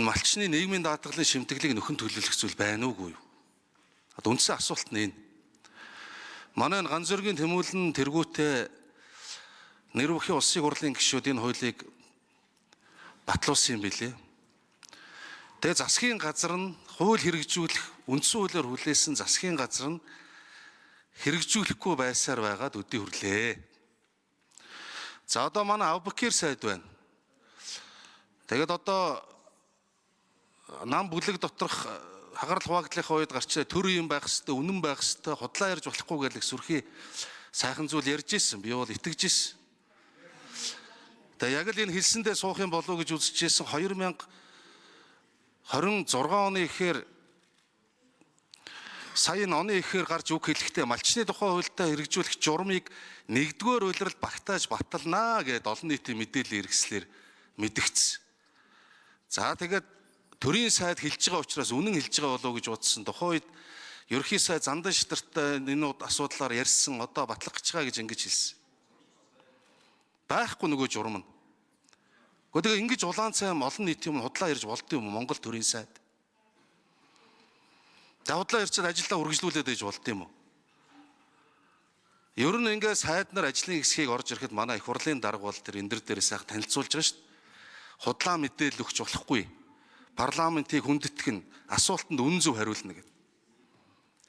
энэ малчны нийгмийн даатгалын шимтгэлийг нөхөн төлөвлөх зүйл байна уугүй юу? Үндсэн асуулт нь энэ. Манай ганц зөргийн тэмүүлэн тэргүүтээ нэр бүхий улсын хурлын гишүүд энэ хуулийг батлуулсан юм билээ. Тэгээ засгийн газар нь хууль хэрэгжүүлэх үндсэн хуулиар хүлээсэн засгийн газар нь хэрэгжүүлэхгүй байсаар байгаад өдий хүрлээ. За одоо манай Авбакир сайд байна. Тэгээд одоо нам бүлэг доторх хагарал хуваагдлынхаа үед гарч төр юм байх хэвээр, үнэн байх хэвээр, худлаа ярьж болохгүй гэдэг сүрхий сайхан зүйл ярьж ирсэн. Би бол итгэж ирсэн. Тэгээ яг л энэ хэлсэндээ суух юм болов уу гэж үзэж ирсэн. 2026 оны ихээр сая энэ оны ихээр гарч үг хэлэхдээ малчны тухай хуультай хэрэгжүүлэх журмыг 1-р улирал багтааж баталнаа гэдээ олон нийтийн мэдээллийн хэрэгслэр мэдгдсэн. За тэгээд төрийн сайд хэлж байгаа учраас үнэн хэлж байгаа болов уу гэж бодсон. Тухайн үед ерөнхий сайд Зандан Шидартай энэ асуудлаар ярьсан, одоо батлах гэж байгаа гэж ингэж хэлсэн. Байхгүй нөгөө журам нь. Гэхдээ ингэж улаан цайм олон нийтийн өмнө худлаа ярьж болдсон юм Монгол төрийн сайд. За худлаа ярьчаад ажилдаа үргэлжлүүлээд байж болдсон юм уу? Ер нь ингээ сайд нар ажлын хэсгийг орж ирэхэд манай их хурлын дарга бол тэр энэ дээрээ сайхан танилцуулж байгаа шүү дээ. Худлаа мэдээлэл өгч болохгүй. Парламентыг хүндэтгэх нь асуултанд үнэн зөв хариулна гэдэг.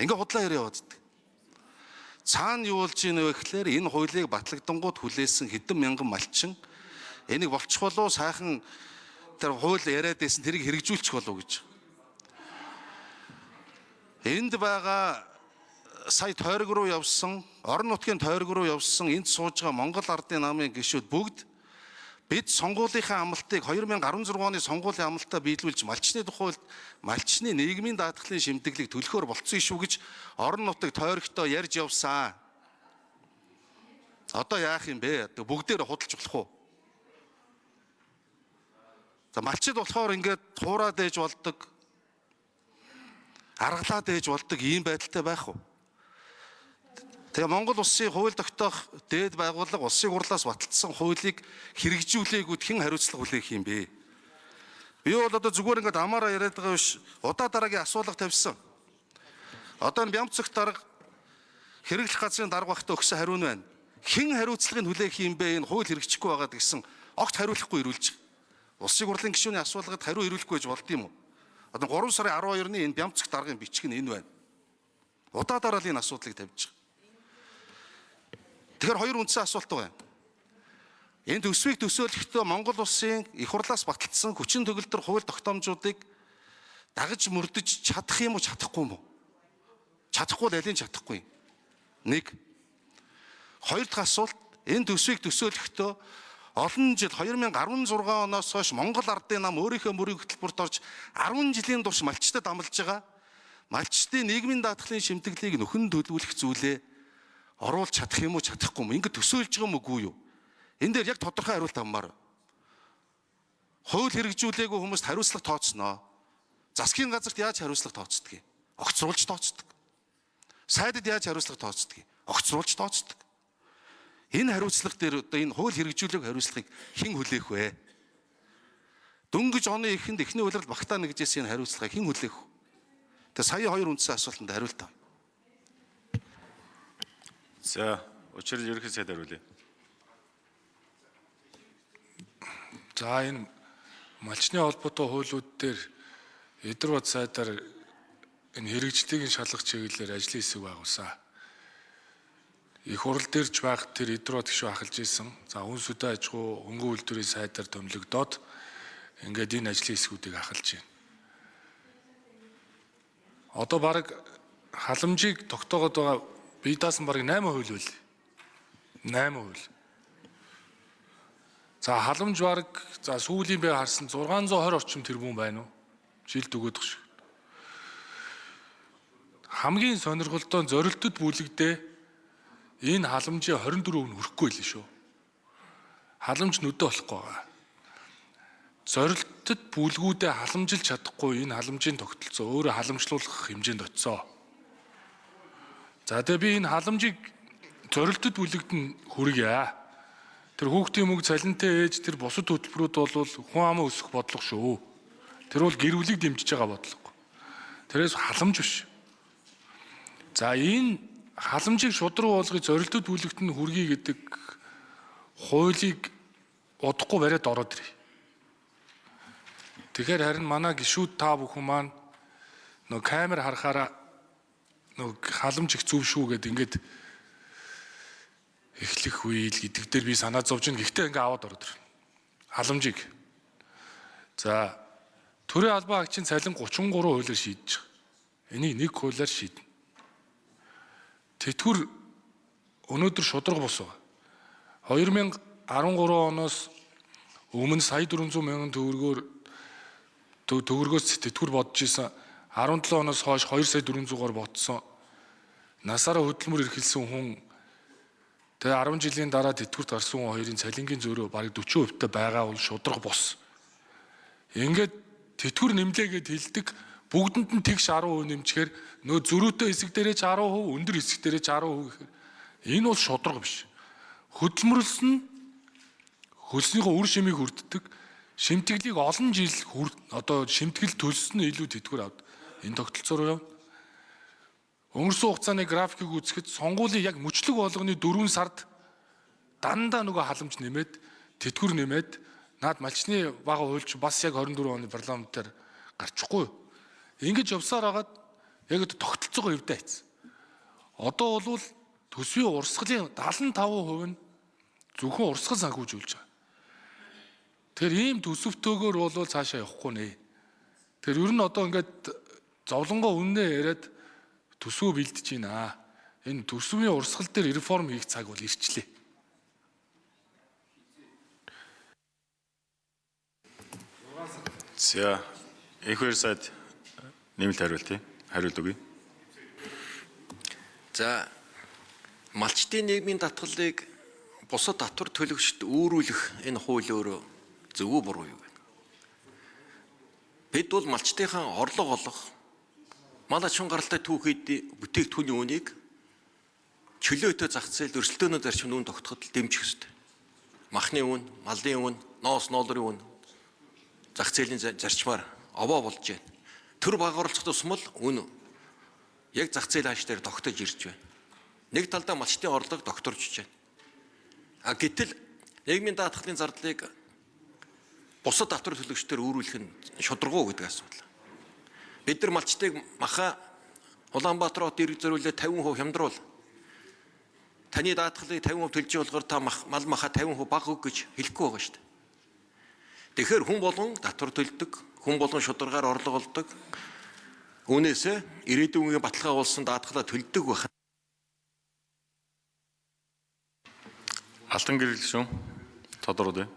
Ингээ худлаа яриа яваад байдаг. Цаана юу болж ийн вэ гэхээр энэ хуулийг батлагдангууд хүлээсэн хэдэн мянган малчин энийг болчих болов сайхан тэр хууль яриад байсан тэрийг хэрэгжүүлчих болов гэж. Энд байгаа сая тойрог руу явсан, орон нутгийн тойрог руу явсан энд сууж байгаа Монгол Ардын намын гишүүд бүгд бид сонгуулийнхаа амлалтыг 2016 оны сонгуулийн амлалтаа биелүүлж малчны тухай малчны нийгмийн даатгалын шимтгэлийг төлөхөөр болцсон шүү гэж орон нутаг тойрогтой ярьж явсан. Одоо яах юм бэ? Бүгдээр худалж болох уу? За малчид болохоор ингээд хуураад ээж болдог, аргалаад ээж болдог ийм байдалтай байх уу? Тэгээ Монгол улсын хууль тогтоох дээд байгууллага улсын хурлаас баталсан хуулийг хэрэгжүүлээгүүд хэн хариуцлага хүлээх юм бэ? Би бол одоо зүгээр ингээд амаараа яриад байгаа биш, удаа дараагийн асуулга тавьсан. Одоо энэ Бямцогт дарга хэрэглэх газрын дарга багтаа өгсөн хариу нь байна. Хэн хариуцлагыг хүлээх юм бэ? Энэ хууль хэрэгжихгүй байгаад гэсэн огт хариулахгүй ирүүлж байгаа. Улсын хурлын гишүүний асуулгад хариу ирүүлэхгүй байж болд юм уу? Одоо 3 сарын 12-ны энэ Бямцогт даргын бичиг нь энэ байна. Удаа дараалын асуудлыг тавьж байгаа. Тэгэхээр хоёр үндсэн асуулт байна. Энэ төсвийг төсөөлөхдөө Монгол улсын их хурлаас баталсан хүчин төгөлдөр хууль тогтоомжуудыг дагаж мөрдөж чадах юм уу, чадахгүй юм уу? Чадахгүй л алийг чадахгүй. Нэг. Хоёр дахь асуулт, энэ төсвийг төсөөлөхдөө олон жил 2016 оноос хойш Монгол Ардын нам өөрийнхөө мөрийн хөтөлбөрт орж 10 жилийн турш малчтад амлаж байгаа малчтын нийгмийн даатгалын шимтгэлийг нөхөн төлөвлөх зүйлээ оруулж чадах юм уу, чадахгүй юм. Ингэ төсөөлж байгаа юм үгүй юу? Энэ дээр яг тодорхой хариулт авмаар. Хууль хэрэгжүүлээгүй хүмүүст хариуцлага тооцноо. Засгийн газарт яаж хариуцлага тооцдог? Огцруулж тооцдог. Сайдад яаж хариуцлага тооцдог? Огцруулж тооцдог. Энэ хариуцлага дээр одоо энэ хууль хэрэгжүүлээгүй хариуцлагыг хэн хүлээх вэ? Дөнгөж оны эхэнд эхний улирал багтаа нэгжээс энэ хариуцлагыг хэн хүлээх вэ? Тэгээ сая хоёр үндсэн асуултанд хариулт авъя. За, учир ерөнхий сайд хариулъя. За энэ малчны холбоотой хуулиуд дээр Эдвард сайдаар энэ хэрэгжлийг шалгах чиглэлээр ажлын хэсэг байгуулсан. Их хурл дээрж байх тэр Эдвард гишүү ахалж исэн. За үнс үдэ аж ахуй хөнгөн үйлдвэрийн сайдаар томилогдоод ингээд энэ ажлын хэсгүүдийг ахалж байна. Одоо баг халамжийг тогтоогод байгаа бие даасан бараг 8% үл. 8%. За халамж бараг за сүүлийн бай харсан 620 орчим тэрбум байна уу? Жилд өгөөдөх шиг. Хамгийн сонирхолтой зорилтод бүлэгдээ энэ халамжийн 24% нь хүрэхгүй л шүү. Халамж нүдэ болохгүй байгаа. Зорилтод бүлгүүдээ халамжилж чадахгүй энэ халамжийн тогтолцоо өөрөө халамжлуулах хэмжээнд очив. За тэгээ би энэ халамжийг зорилтод бүлэгт нь хүргье. Тэр хүүхдийн мөнгө цалинтай ээж тэр бусад хөтөлбөрүүд бол хүн амын өсөх бодлого шүү. Тэр бол гэр бүлийг дэмжиж байгаа бодлого. Тэрээс халамж биш. За энэ халамжийг шудраг болгож зорилттой бүлэгт нь хүргэе гэдэг хуулийг удахгүй бариад ороод ирээ. Тэгэхээр харин манай гишүүд та бүхэн маань нөгөө камер харахаараа нөгөө халамж их зөв шүү гэд ингээд эхлэх үйл гэдэг дээр би санаа зовж ин гэхдээ ингээд аваад ороод ирнэ. Халамжийг. За төрийн албан агчийн цалин 33 хуулиар шийдэж байгаа. Энийг нэг хуулиар шийднэ. Тэтгэвэр өнөөдөр шудраг бус байгаа. 2013 оноос өмнө сая 400 мянган төгрөгөөс тэтгэвэр бодож исэн 17 оноос хойш 2 сая 400-аар ботсон. Насаараа хөдөлмөр эрхэлсэн хүн тэгээ 10 жилийн дараа тэтгэврт гарсан хүн хоёрын цалингийн зөрөө бараг 40% та байгаа бол шудраг бус. Ингээд тэтгэвэр нэмлээгээд хэлдэг бүгдэнд нь тэгш 10% нэмчихээр нөө зөрүүтэй хэсэг дээрээ ч 10%, өндөр хэсэг дээрээ ч 10% гэхээр энэ бол шудраг биш. Хөдөлмөрлсөн хөлснийхөө үр шимийг хүртдэг, шимтгэлийг олон жил одоо шимтгэл төлсөн нь илүү тэтгэвэр авд. Энэ тогтолцоор явна. Өнгөрсөн хугацааны графикийг үзэхэд сонгуулийн яг мөчлөг болгоны 4 сард дандаа нөгөө халамж нэмээд тэтгэвэр нэмээд наад малчны бага хуульч бас яг 24 оны парламентаар гарчихгүй. Ингэж явсаар хагаад яг тогтолцоогоо эвдээ хийсэн. Одоо бол төсвийн урсгалын 75% нь зөвхөн урсгал санхүүжүүлж байгаа. Тэгэхээр ийм төсөвтөөгөр бол цаашаа явахгүй нэ. Тэр ер нь одоо ингээд зовлонгоо үннээ яриад төсвөө бэлдэж байна. Энэ төсвийн урсгал дээр реформ хийх цаг бол ирчлээ. За эхвэр сайд нэмэлт хариулт өгье. За малчтын нийгмийн татгалыг бусад татвар төлөгчд өөрүүлэх энэ хууль өөрөө зөвөө буруу юу вэ? Бид бол малчтынхаа орлого олох манай шун гаралтай түүхийд бүтээгдэхүүний үнийг чөлөөтэй зах зээл өрсөлдөөнөө зарчим үн тогтоход дэмжих ёстой. Махны үн, малын үн, ноос ноолрын үн зах зээлийн зарчмаар овоо болж байна. Төр баг оролцох тусмал үн яг зах зээлийн ханш дээр тогтож ирж байна. Нэг талдаа малчтын орлого докторч байна. Гэтэл нийгмийн даатгалын зардлыг бусад татвар төлөгчдөөр өөрүүлэх нь шудрагуу гэдэг асуудал. Бид нар малчтыг маха Улаанбаатар хот ирэг зориулаад 50% хямдруул. Таны даатгалыг 50% төлж болохоор та мал маха 50% бага өг гэж хэлэхгүй байгаа шүү дээ. Тэгэхээр хүн болгон татвар төлдөг, хүн болгон шударгаар орлого олдог. Үүнээсээ ирээдүйн үеийн баталгаа уулсан даатгалаа төлдөг байх. Алтан гэрэл шүүн тодорхой.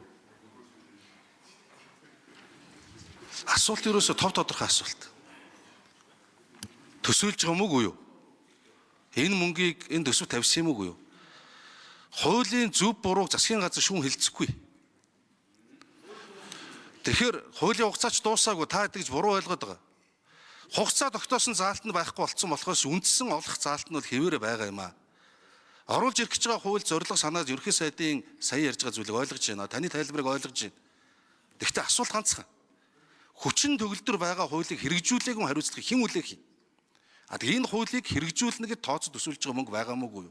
Асуулт ерөөсө тов тодорхой асуулт. Төсөөлж байгаа мөг үү? Энэ мөнгийг энэ төсөв тавьсан юм уу юу? Хуулийн зөв бурууг засгийн газар шүүн хэлцэхгүй. Тэгэхээр хуулийн хугацаач дуусаагүй та тэгж буруу ойлгоод байгаа. Хугацаа тогтоосон заалт нь байхгүй болцсон болохоос үндсэн олох заалт нь бол хэвээрээ байгаа юм аа. Оруулж ирэх гэж байгаа хууль зорилго санаад ерөнхий сайдын сая ярьж байгаа зүйлийг ойлгож байна. Таны тайлбарыг ойлгож байна. Гэхдээ асуулт ганцхан. Хүчин төгөлдөр байгаа хуулийг хэрэгжүүлээгүй хариуцлага хэн үлээх юм? Энэ хуулийг хэрэгжүүлнэ гэж тооцоод төсөөлж байгаа мөнгө байгаа мó юу?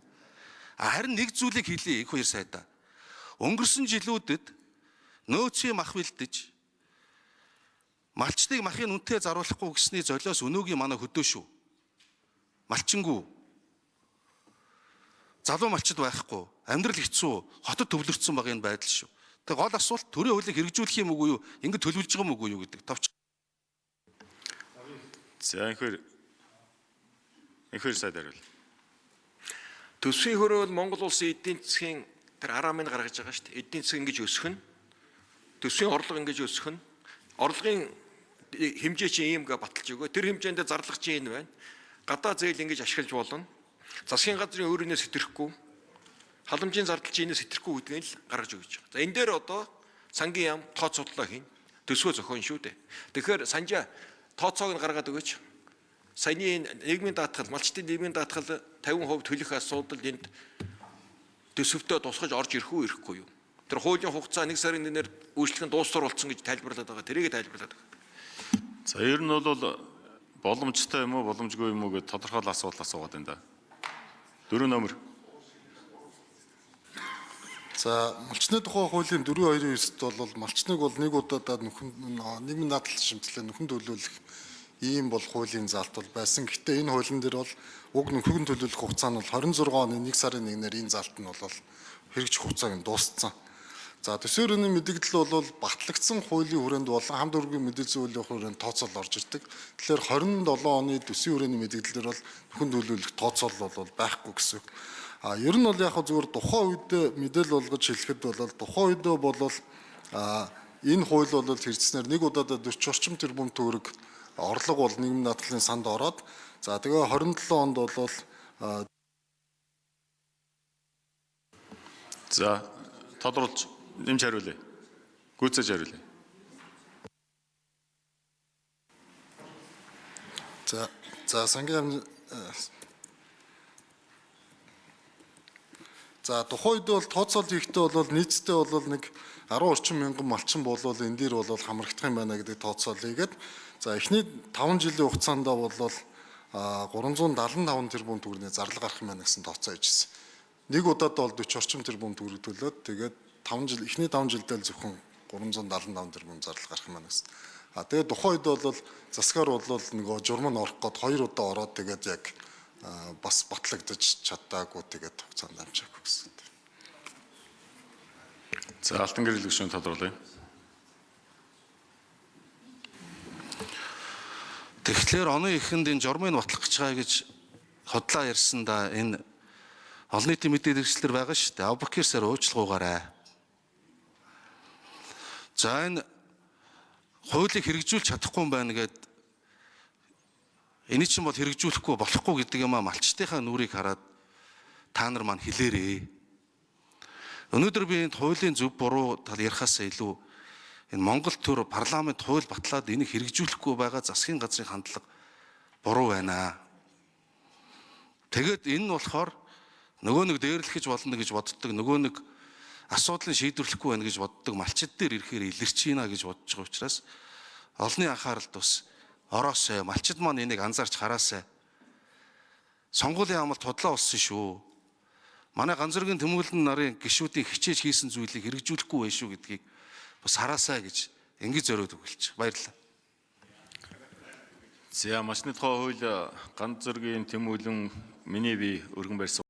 Харин нэг зүйлийг хэлье их хоёр сайдаа. Өнгөрсөн жилүүдэд нөөцийн мах бэлдэж малчтыг махын үнэтэй заруулахгүй гэсний золиос өнөөгийн манай хөдөө шүү. Малчингүү. Залуу малчид байхгүй, амьдрал хэцүү, хотод төвлөрсөн байгаа энэ байдал шүү. Тэг гол асуулт төрийн хуулийг хэрэгжүүлэх юм уу юу? Ингэ төлөвлөж байгаа юм уу юу гэдэг. Товч. За эхвэр сайд хариул. Төсвийн хөрөө бол Монгол улсын эдийн засгийн тэр арамыг гаргаж байгаа шүү дээ. Эдийн засаг ингэж өсөх нь, төсвийн орлого ингэж өсөх нь, орлогын хэмжээ чинь ийм гэ баталж өгөө. Тэр хэмжээндээ зарлах чинь энэ байна. Гадаа зээл ингэж ашиглаж болно. Засгийн газрын өөрийнөө сэтрэхгүй, халамжийн зардал чинь сэтрэхгүй гэдгийг л гаргаж өгч байгаа. За энэ дээр одоо сангийн яам тооцоодлоо хийн. Төсвөө зохион шүү дээ. Тэгэхээр санжаа тооцоог нь гаргаад өгөөч. Саяны нийгмийн даатгал, малчтын нийгмийн даатгал 50% төлөх асуудал энд төсөвтөө тусгаж орж ирэх үү ирэхгүй юу? Тэр хуулийн хугацаа 1 сарын нэр үйлчлэх нь дуустал болсон гэж тайлбарлаад байгаа. Тэрийг тайлбарлаад байгаа. За ер нь бол боломжтой юм уу, боломжгүй юм уу гэж тодорхойл асуулт асуугаад байна да. 4 номер. За малчны тухай хуулийн 429-д бол малчныг бол нэг удаадаа нийгмийн даатгалын шимтгэлээр нөхөн төлөвлөх ийм бол хуулийн заалт бол байсан. Гэхдээ энэ хуулийн дээр бол уг нөхөн төлөвлөх хугацаа нь бол 26 оны 1 сарын 1-ээр энэ заалт нь бол хэрэгжих хугацааг нь дууссан. За төсвөр өрөөний мэдээлэл бол батлагдсан хуулийн хүрээнд болон хамт өргөгийн мэдээлэл зөвлөлийн хүрээнд тооцоол орж ирдэг. Тэгэхээр 27 оны төсвийн өрөөний мэдээлэлээр бол нөхөн төлөвлөх тооцоол бол байхгүй гэсэн үг. Ер нь бол яг зөвхөн тухайн үед мэдээлэл болгож хэлэхэд бол тухайн үед бол энэ хууль бол хэрэгжснээр нэг удаадаа 40 орчим тэрбум төгрөг орлого бол нийгмийн даатгалын санд ороод за тэгээ 27 онд бол За тодруулж нэмж хариулъя. Гүйцээж хариулъя. за сангийн за тухайн үед бол тооцоол хийхдээ бол нийтдээ бол нэг 10 орчим мянган малчин болвол энэ дээр бол хамрагдах юм байна гэдэг тооцоол хийгээд за эхний 5 жилийн хугацаанд бол 375 тэрбум төгрөгийн зарлага гарах юм байна гэсэн тооцоо хийжсэн. Нэг удаад бол 40 орчим тэрбум төгрөг төлөөд тэгээд 5 жил эхний 5 жилдээ л зөвхөн 375 тэрбум зарлага гарах юм байна гэсэн. Тэгээд тухайн үед бол засгаар бол нөгөө журам нь орох гээд 2 удаа ороод тэгээд яг бас батлагдаж чадаагүй тэгээд хугацаанд амжаагүй гэсэн. За алтан гэрэл гишүүн тодруулъя. Тэгэхээр оны эхэнд энэ журмыг батлах гэж байгаа гэж хотлоо ярьсандаа энэ олон нийтийн мэдээлэл хэрэгслэр байгаа шүү дээ. Аббакирсаар уучлалгуугаарай. За энэ хуулийг хэрэгжүүлж чадахгүй юм байна гэд эний чинь бол хэрэгжүүлэхгүй болохгүй гэдэг юм а малчтынхаа нүрийг хараад та нар маань хэлээрээ. Өнөөдөр би энэ хуулийн зөв буруу тал ярихаас илүү энэ Монгол төр парламент хууль батлаад энийг хэрэгжүүлэхгүй байгаа засгийн газрын хандлага буруу байна. Тэгээд энэ нь болохоор нөгөө нэг дээрлэхэж болно гэж боддог, нөгөө нэг асуудлыг шийдвэрлэхгүй байна гэж боддог малчид дээр ирэхээр илэрч ийна гэж бодож байгаа учраас олонний анхааралд бас ороосой, малчид маань энийг анзаарч хараасай. Сонгуулийн амлалт худлаа болсон шүү. Манай ганц зөргийн тэмүүлэн нарын гишүүдийн хичээж хийсэн зүйлийг хэрэгжүүлэхгүй байх шүү гэдгийг бас хараасай гэж ингэж зориуд өгүүлж. Баярлалаа. За малчны тухай хууль ганц зөргийн тэмүүлэн миний бие өргөн барьсан